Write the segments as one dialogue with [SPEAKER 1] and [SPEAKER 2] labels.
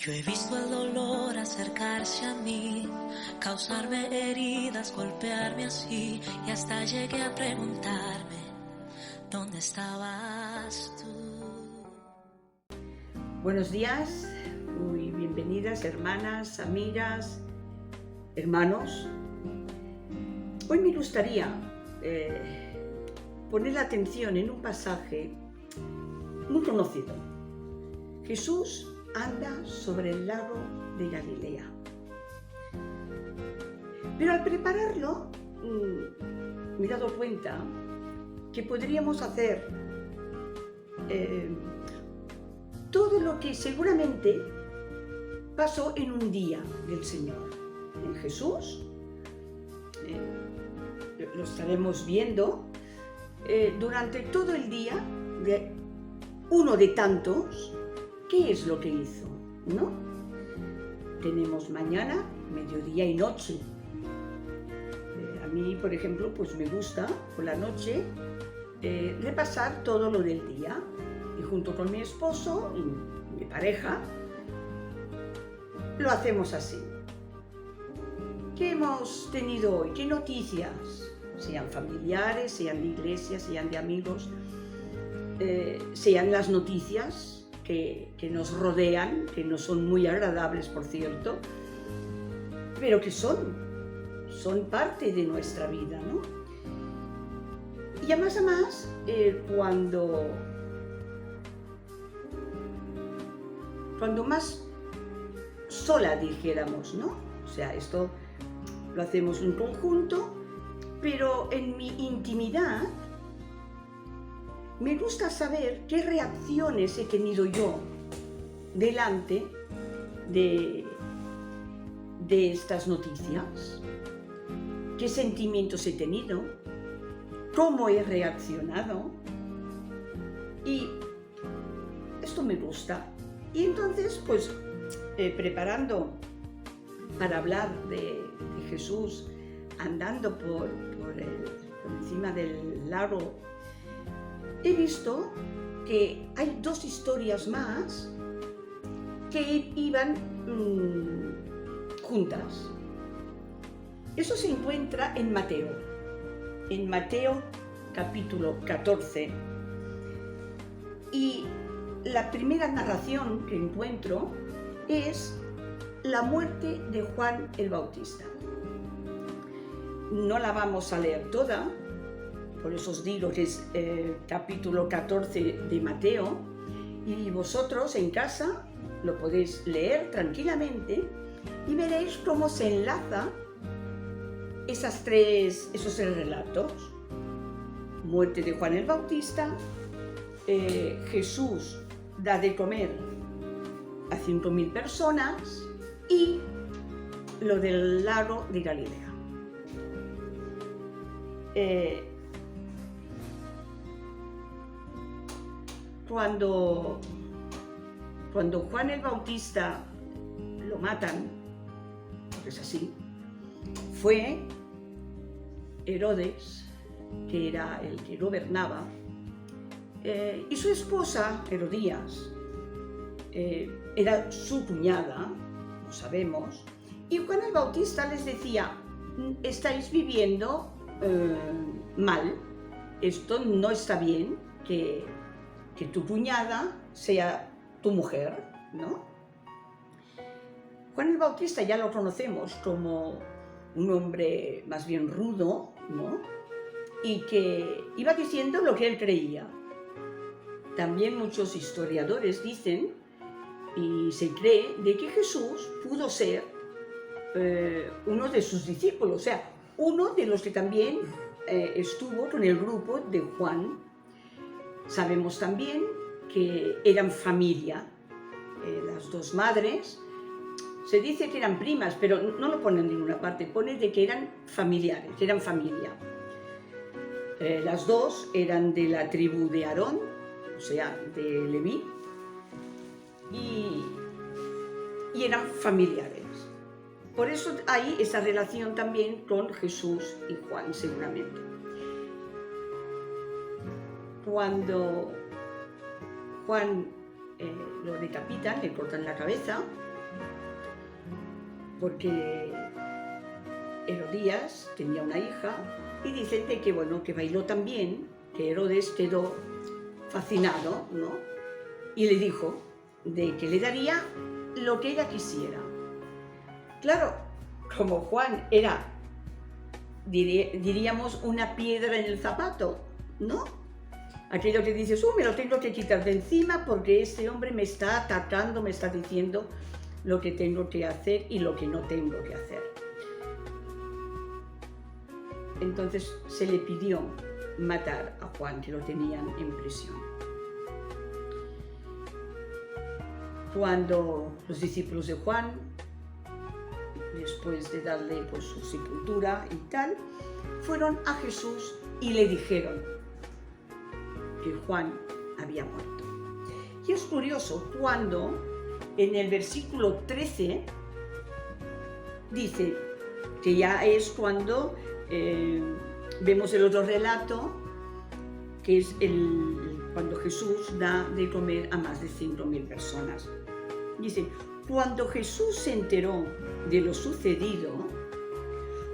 [SPEAKER 1] Yo he visto el dolor acercarse a mí, causarme heridas, golpearme así, y hasta llegué a preguntarme, ¿dónde estabas tú?
[SPEAKER 2] Buenos días, muy bienvenidas hermanas, amigas, hermanos. Hoy me gustaría poner la atención en un pasaje muy conocido. Jesús anda sobre el lago de Galilea. Pero al prepararlo, me he dado cuenta que podríamos hacer todo lo que seguramente pasó en un día del Señor. En Jesús, lo estaremos viendo durante todo el día, de uno de tantos. ¿Qué es lo que hizo? ¿No? Tenemos mañana, mediodía y noche. A mí, por ejemplo, pues me gusta por la noche repasar todo lo del día. Y junto con mi esposo y mi pareja, lo hacemos así. ¿Qué hemos tenido hoy? ¿Qué noticias? Sean familiares, sean de iglesia, sean de amigos, sean las noticias que nos rodean, que no son muy agradables, por cierto, pero que son parte de nuestra vida, ¿no? Y a más, cuando más sola dijéramos, ¿no? O sea, esto lo hacemos en conjunto, pero en mi intimidad me gusta saber qué reacciones he tenido yo delante de estas noticias, qué sentimientos he tenido, cómo he reaccionado, y esto me gusta. Y entonces, pues, preparando para hablar de Jesús andando por encima del lago, he visto que hay dos historias más que iban juntas. Eso se encuentra en Mateo capítulo 14, y la primera narración que encuentro es la muerte de Juan el Bautista. No la vamos a leer toda, por eso os digo que es capítulo 14 de Mateo, y vosotros en casa lo podéis leer tranquilamente y veréis cómo se enlaza esos tres relatos. Muerte de Juan el Bautista, Jesús da de comer a 5.000 personas y lo del lago de Galilea. Cuando Juan el Bautista lo matan, porque es así, fue Herodes, que era el que gobernaba, y su esposa, Herodías, era su cuñada, lo sabemos, y Juan el Bautista les decía: estáis viviendo mal, esto no está bien, que tu cuñada sea tu mujer, ¿no? Juan el Bautista ya lo conocemos como un hombre más bien rudo, ¿no? Y que iba diciendo lo que él creía. También muchos historiadores dicen, y se cree, de que Jesús pudo ser uno de sus discípulos, o sea, uno de los que también estuvo con el grupo de Juan. Sabemos también que eran familia, las dos madres. Se dice que eran primas, pero no lo pone en ninguna parte, pone de que eran familiares, eran familia. Las dos eran de la tribu de Aarón, o sea, de Leví, y eran familiares. Por eso hay esa relación también con Jesús y Juan, seguramente. Cuando Juan lo decapitan, le cortan la cabeza, porque Herodías tenía una hija y dicen de que, bueno, que bailó tan bien, que Herodes quedó fascinado, ¿no? Y le dijo de que le daría lo que ella quisiera. Claro, como Juan era, diríamos, una piedra en el zapato, ¿no? Aquello que dices, me lo tengo que quitar de encima porque este hombre me está atacando, me está diciendo lo que tengo que hacer y lo que no tengo que hacer. Entonces se le pidió matar a Juan, que lo tenían en prisión. Cuando los discípulos de Juan, después de darle pues, su sepultura y tal, fueron a Jesús y le dijeron que Juan había muerto. Y es curioso cuando en el versículo 13 dice que ya es cuando vemos el otro relato, que es cuando Jesús da de comer a más de 5.000 personas. Dice, cuando Jesús se enteró de lo sucedido,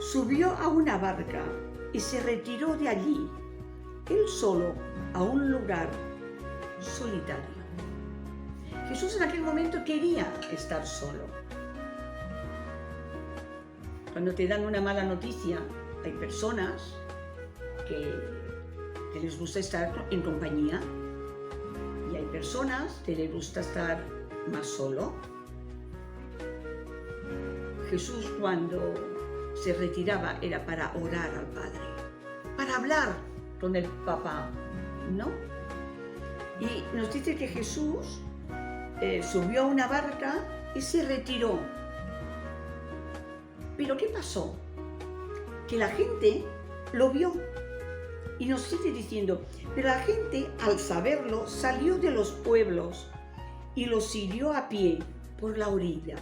[SPEAKER 2] subió a una barca y se retiró de allí, él solo, a un lugar solitario. Jesús en aquel momento quería estar solo. Cuando te dan una mala noticia, hay personas que les gusta estar en compañía y hay personas que les gusta estar más solo. Jesús cuando se retiraba era para orar al Padre, para hablar con el Papá, ¿no? Y nos dice que Jesús subió a una barca y se retiró. Pero ¿qué pasó? Que la gente lo vio y nos sigue diciendo, pero la gente al saberlo salió de los pueblos y lo siguió a pie por la orilla.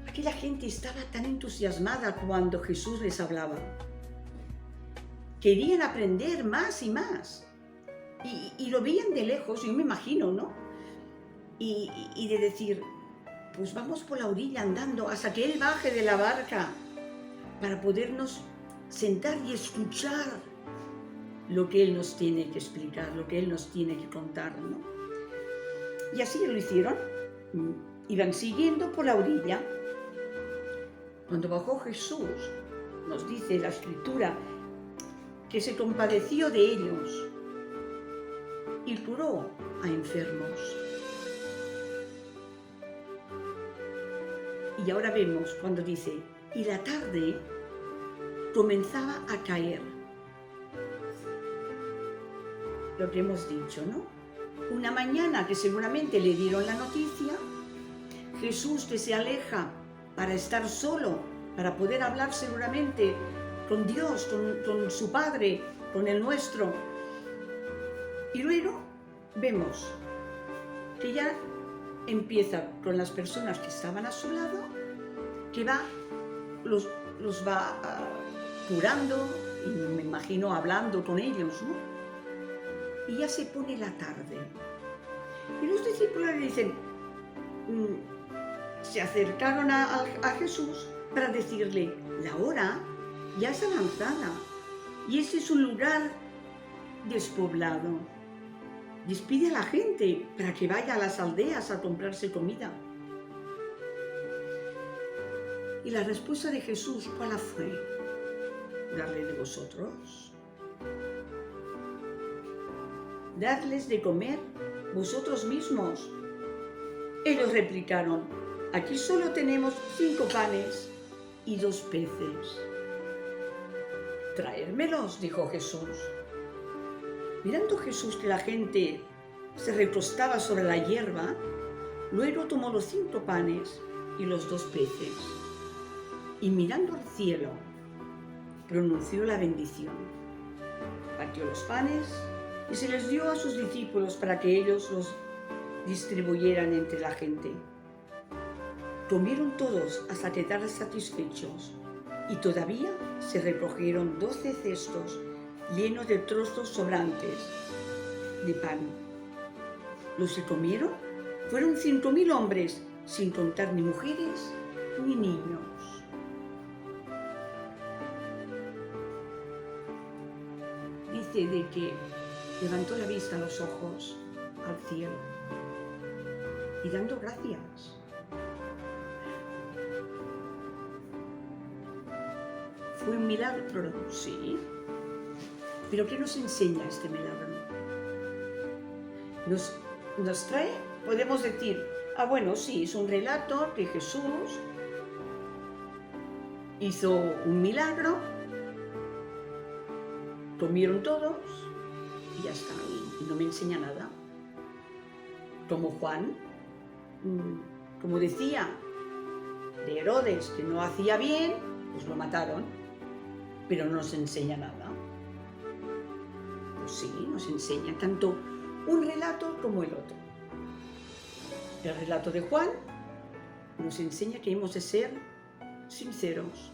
[SPEAKER 2] Aquella gente estaba tan entusiasmada cuando Jesús les hablaba. Querían aprender más y más. Y lo veían de lejos, yo me imagino, ¿no? Y de decir, pues vamos por la orilla andando hasta que Él baje de la barca para podernos sentar y escuchar lo que Él nos tiene que explicar, lo que Él nos tiene que contar, ¿no? Y así lo hicieron. Iban siguiendo por la orilla. Cuando bajó Jesús, nos dice la Escritura, que se compadeció de ellos y curó a enfermos. Y ahora vemos cuando dice, y la tarde comenzaba a caer. Lo que hemos dicho, ¿no? Una mañana que seguramente le dieron la noticia, Jesús que se aleja para estar solo, para poder hablar seguramente con Dios, con su Padre, con el nuestro. Y luego vemos que ya empieza con las personas que estaban a su lado, que los va curando, y me imagino hablando con ellos, ¿no? Y ya se pone la tarde. Y los discípulos le dicen, se acercaron a Jesús para decirle, la hora ya es avanzada y este es un lugar despoblado. Despide a la gente para que vaya a las aldeas a comprarse comida. Y la respuesta de Jesús, ¿cuál fue? ¿Darle de vosotros? ¿Darles de comer vosotros mismos? Ellos replicaron, aquí solo tenemos 5 panes y 2 peces. Traérmelos, dijo Jesús. Mirando Jesús que la gente se recostaba sobre la hierba, luego tomó los 5 panes y los 2 peces, y mirando al cielo, pronunció la bendición. Partió los panes y se les dio a sus discípulos para que ellos los distribuyeran entre la gente. Comieron todos hasta quedar satisfechos, y todavía se recogieron 12 cestos llenos de trozos sobrantes de pan. Los que comieron Fueron 5.000 hombres, sin contar ni mujeres ni niños. Dice de que levantó la vista a los ojos al cielo y dando gracias. ¿Fue un milagro? Sí. ¿Pero qué nos enseña este milagro? Nos trae, podemos decir, bueno, sí, es un relato que Jesús hizo un milagro, comieron todos y ya está, y no me enseña nada. Como Juan, como decía de Herodes que no hacía bien, pues lo mataron, pero no nos enseña nada. Pues sí, nos enseña tanto un relato como el otro. El relato de Juan nos enseña que hemos de ser sinceros,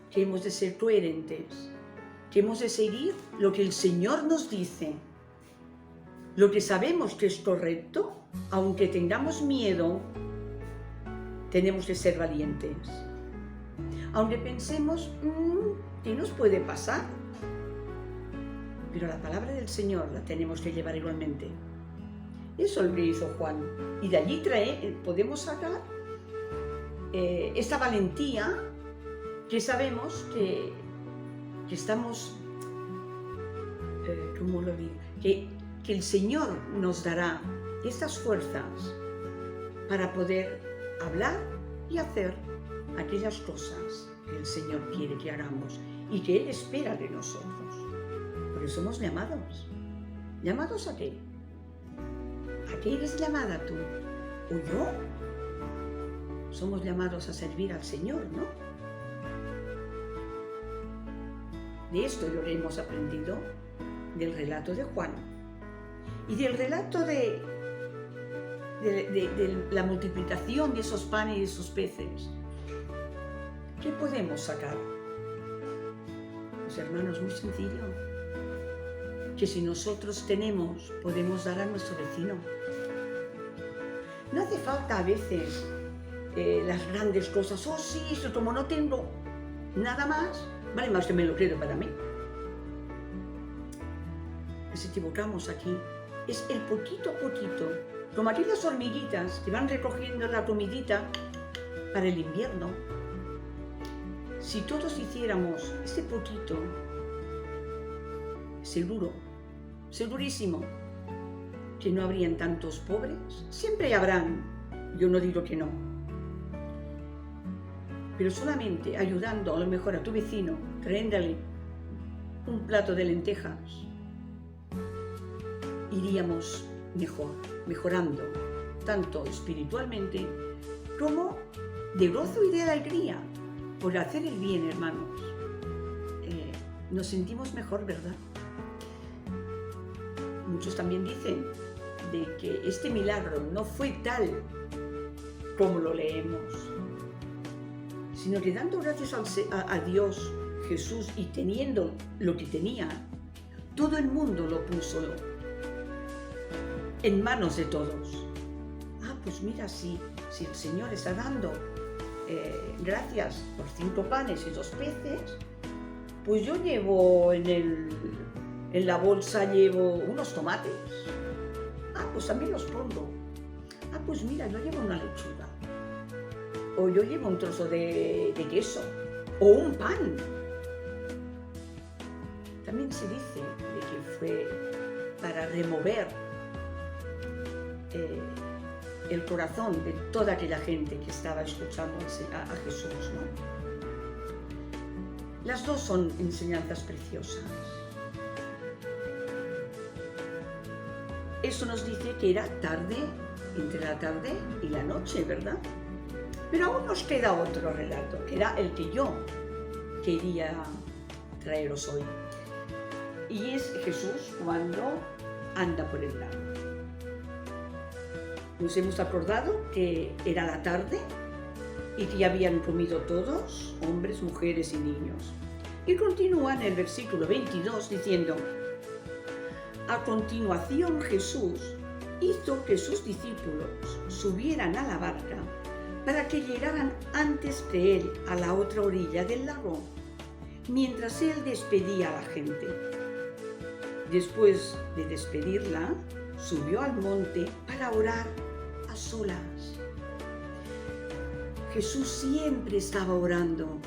[SPEAKER 2] que hemos de ser coherentes, que hemos de seguir lo que el Señor nos dice, lo que sabemos que es correcto, aunque tengamos miedo, tenemos que ser valientes. Aunque pensemos, ¿qué nos puede pasar? Pero la palabra del Señor la tenemos que llevar igualmente. Eso es lo que hizo Juan. Y de allí podemos sacar esta valentía que sabemos que estamos, ¿cómo lo digo? Que el Señor nos dará estas fuerzas para poder hablar y hacer aquellas cosas que el Señor quiere que hagamos y que Él espera de nosotros. Por eso somos llamados. ¿Llamados a qué? ¿A qué eres llamada tú? ¿O yo? Somos llamados a servir al Señor, ¿no? De esto lo que hemos aprendido del relato de Juan y del relato de la multiplicación de esos panes y esos peces. ¿Qué podemos sacar? Pues hermanos, muy sencillo. Que si nosotros tenemos, podemos dar a nuestro vecino. No hace falta a veces las grandes cosas. Oh sí, esto como no tengo nada más, vale más que me lo quedo para mí. Nos equivocamos aquí. Es el poquito a poquito, como aquellas hormiguitas que van recogiendo la comidita para el invierno. Si todos hiciéramos este poquito, segurísimo, que no habrían tantos pobres. Siempre habrán, yo no digo que no. Pero solamente ayudando a lo mejor a tu vecino, trayéndole un plato de lentejas, iríamos mejorando, tanto espiritualmente como de gozo y de alegría por hacer el bien, hermanos. Nos sentimos mejor, ¿verdad? Muchos también dicen de que este milagro no fue tal como lo leemos, sino que dando gracias a Dios, Jesús, y teniendo lo que tenía, todo el mundo lo puso en manos de todos. Pues mira, si el Señor está dando gracias por 5 panes y 2 peces, pues yo llevo en la bolsa llevo unos tomates. Pues también los pongo. Pues mira, yo llevo una lechuga. O yo llevo un trozo de queso. O un pan. También se dice de que fue para remover el corazón de toda aquella gente que estaba escuchando a Jesús, ¿no? Las dos son enseñanzas preciosas. Eso nos dice que era tarde, entre la tarde y la noche, ¿verdad? Pero aún nos queda otro relato, que era el que yo quería traeros hoy. Y es Jesús cuando anda por el lago. Nos hemos acordado que era la tarde y que ya habían comido todos, hombres, mujeres y niños. Y continúa en el versículo 22 diciendo: a continuación Jesús hizo que sus discípulos subieran a la barca para que llegaran antes que él a la otra orilla del lago, mientras él despedía a la gente. Después de despedirla, subió al monte para orar a solas. Jesús siempre estaba orando,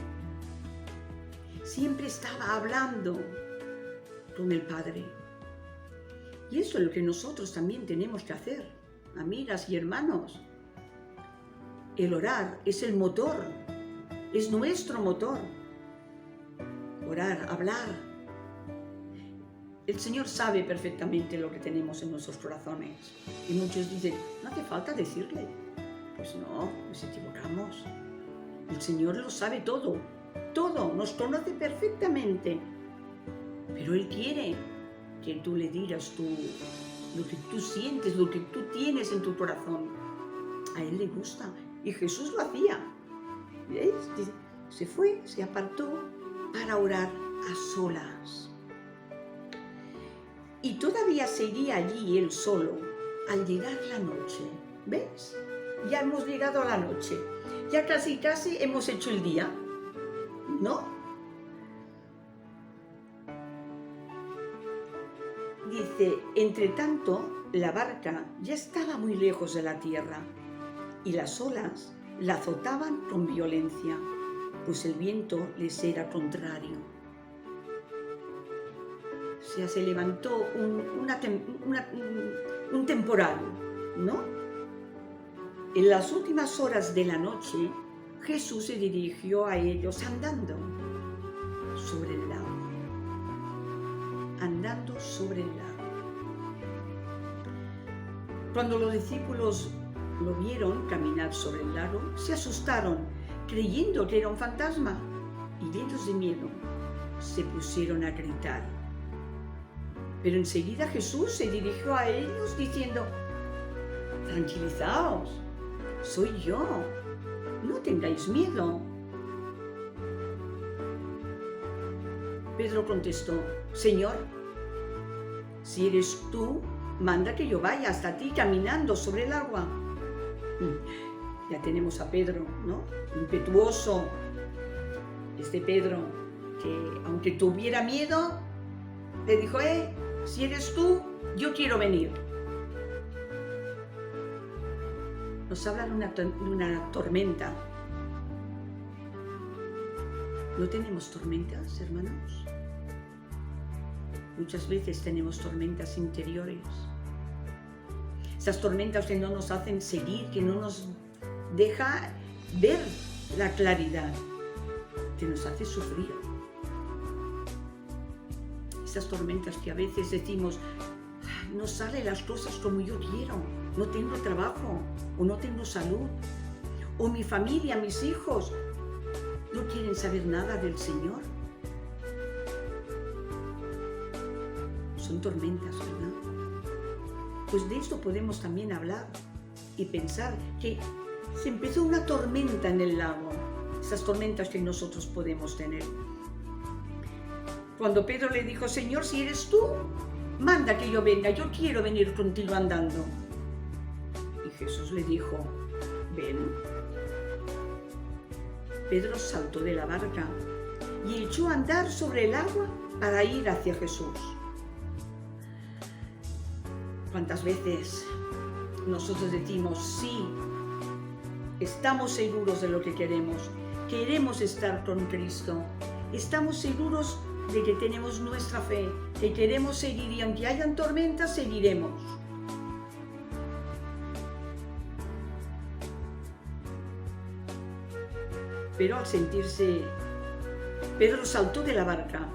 [SPEAKER 2] siempre estaba hablando con el Padre. Y eso es lo que nosotros también tenemos que hacer, amigas y hermanos. El orar es el motor, es nuestro motor. Orar, hablar. El Señor sabe perfectamente lo que tenemos en nuestros corazones. Y muchos dicen, no hace falta decirle. Pues no, nos equivocamos. El Señor lo sabe todo, todo, nos conoce perfectamente. Pero Él quiere que tú le digas lo que tú sientes, lo que tú tienes en tu corazón. A Él le gusta. Y Jesús lo hacía. ¿Veis? Se fue, se apartó para orar a solas. Y todavía seguía allí él solo al llegar la noche. ¿Ves? Ya hemos llegado a la noche. Ya casi hemos hecho el día. ¿No? Dice, entre tanto, la barca ya estaba muy lejos de la tierra y las olas la azotaban con violencia, pues el viento les era contrario. O sea, se levantó un temporal, ¿no? En las últimas horas de la noche, Jesús se dirigió a ellos andando sobre el lago. Andando sobre el lago. Cuando los discípulos lo vieron caminar sobre el lago, se asustaron, creyendo que era un fantasma, y llenos de miedo, se pusieron a gritar. Pero enseguida Jesús se dirigió a ellos diciendo, tranquilizaos, soy yo, no tengáis miedo. Pedro contestó, Señor, si eres tú, manda que yo vaya hasta ti caminando sobre el agua. Ya tenemos a Pedro, ¿no? Impetuoso. Este Pedro, que aunque tuviera miedo, le dijo, si eres tú, yo quiero venir. Nos habla de una tormenta. ¿No tenemos tormentas, hermanos? Muchas veces tenemos tormentas interiores. Esas tormentas que no nos hacen seguir, que no nos deja ver la claridad, que nos hace sufrir. Esas tormentas que a veces decimos, no salen las cosas como yo quiero, no tengo trabajo, o no tengo salud, o mi familia, mis hijos, no quieren saber nada del Señor. Son tormentas, ¿verdad? Pues de esto podemos también hablar y pensar que se empezó una tormenta en el lago, esas tormentas que nosotros podemos tener. Cuando Pedro le dijo, Señor, si eres tú, manda que yo venga, yo quiero venir contigo andando. Y Jesús le dijo, ven. Pedro saltó de la barca y echó a andar sobre el agua para ir hacia Jesús. ¿Cuántas veces nosotros decimos, sí, estamos seguros de lo que queremos, queremos estar con Cristo, estamos seguros de que tenemos nuestra fe, que queremos seguir y aunque hayan tormentas, seguiremos? Pero al sentirse, Pedro saltó de la barca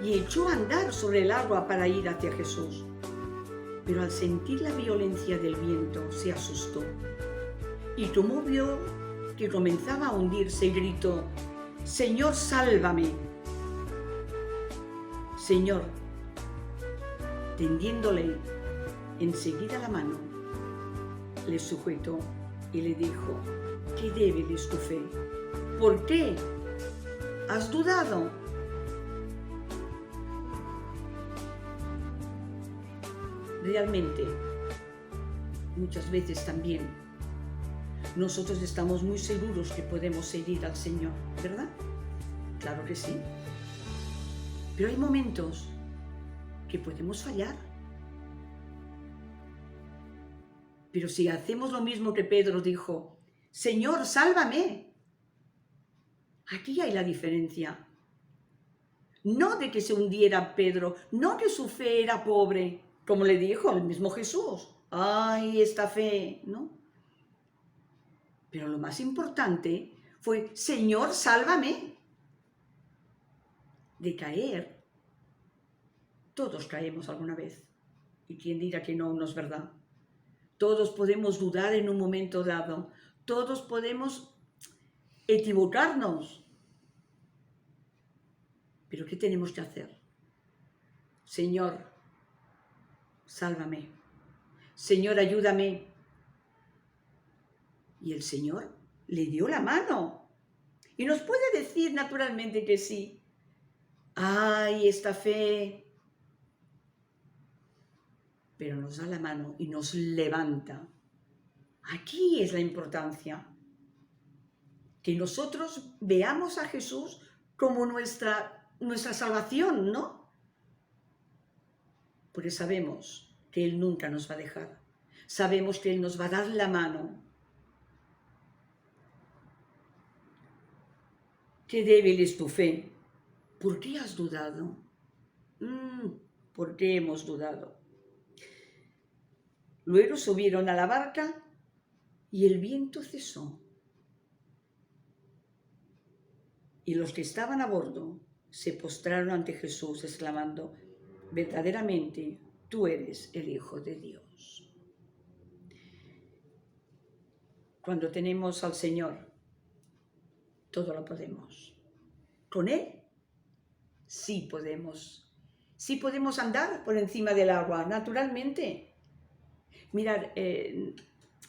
[SPEAKER 2] y echó a andar sobre el agua para ir hacia Jesús. Pero al sentir la violencia del viento, se asustó. Y como vio que comenzaba a hundirse, gritó, Señor, sálvame. Señor, tendiéndole enseguida la mano, le sujetó y le dijo, ¿qué débil es tu fe? ¿Por qué has dudado? Realmente, muchas veces también nosotros estamos muy seguros que podemos seguir al Señor, ¿verdad? Claro que sí. Pero hay momentos que podemos fallar. Pero si hacemos lo mismo que Pedro dijo, Señor, sálvame. Aquí hay la diferencia. No de que se hundiera Pedro, no que su fe era pobre, como le dijo el mismo Jesús. ¡Ay, esta fe! ¿No? Pero lo más importante fue, Señor, sálvame. De caer, todos caemos alguna vez. Y quien dirá que no, no es verdad. Todos podemos dudar en un momento dado. Todos podemos equivocarnos. Pero ¿qué tenemos que hacer? Señor, sálvame. Señor, ayúdame. Y el Señor le dio la mano. Y nos puede decir naturalmente que sí. ¡Ay, esta fe! Pero nos da la mano y nos levanta. Aquí es la importancia. Que nosotros veamos a Jesús como nuestra salvación, ¿no? Porque sabemos que Él nunca nos va a dejar. Sabemos que Él nos va a dar la mano. Qué débil es tu fe. ¿Por qué has dudado? ¿Por qué hemos dudado? Luego subieron a la barca y el viento cesó. Y los que estaban a bordo se postraron ante Jesús, exclamando, verdaderamente, tú eres el Hijo de Dios. Cuando tenemos al Señor, todo lo podemos. Con Él, sí podemos. Sí podemos andar por encima del agua, naturalmente. Mirad,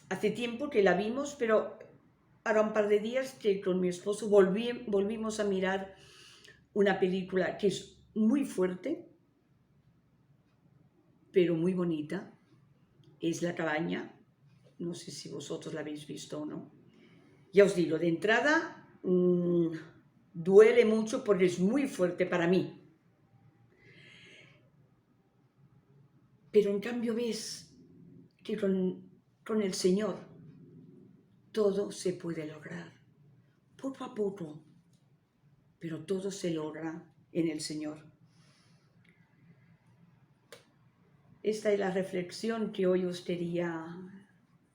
[SPEAKER 2] hace tiempo que la vimos, pero ahora un par de días que con mi esposo volvimos a mirar una película que es muy fuerte, pero muy bonita. Es La cabaña. No sé si vosotros la habéis visto o no. Ya os digo, de entrada, duele mucho porque es muy fuerte para mí. Pero en cambio ves que con el Señor todo se puede lograr, poco a poco, pero todo se logra en el Señor. Esta es la reflexión que hoy os quería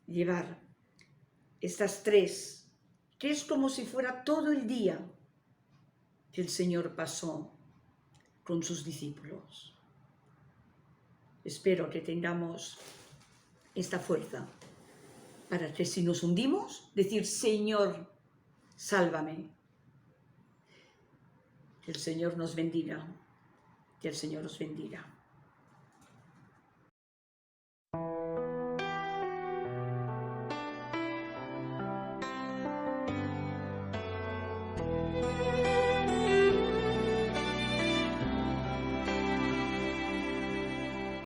[SPEAKER 2] llevar. Estas tres, que es como si fuera todo el día que el Señor pasó con sus discípulos. Espero que tengamos esta fuerza para que si nos hundimos, decir, Señor, sálvame. Que el Señor nos bendiga, que el Señor os bendiga.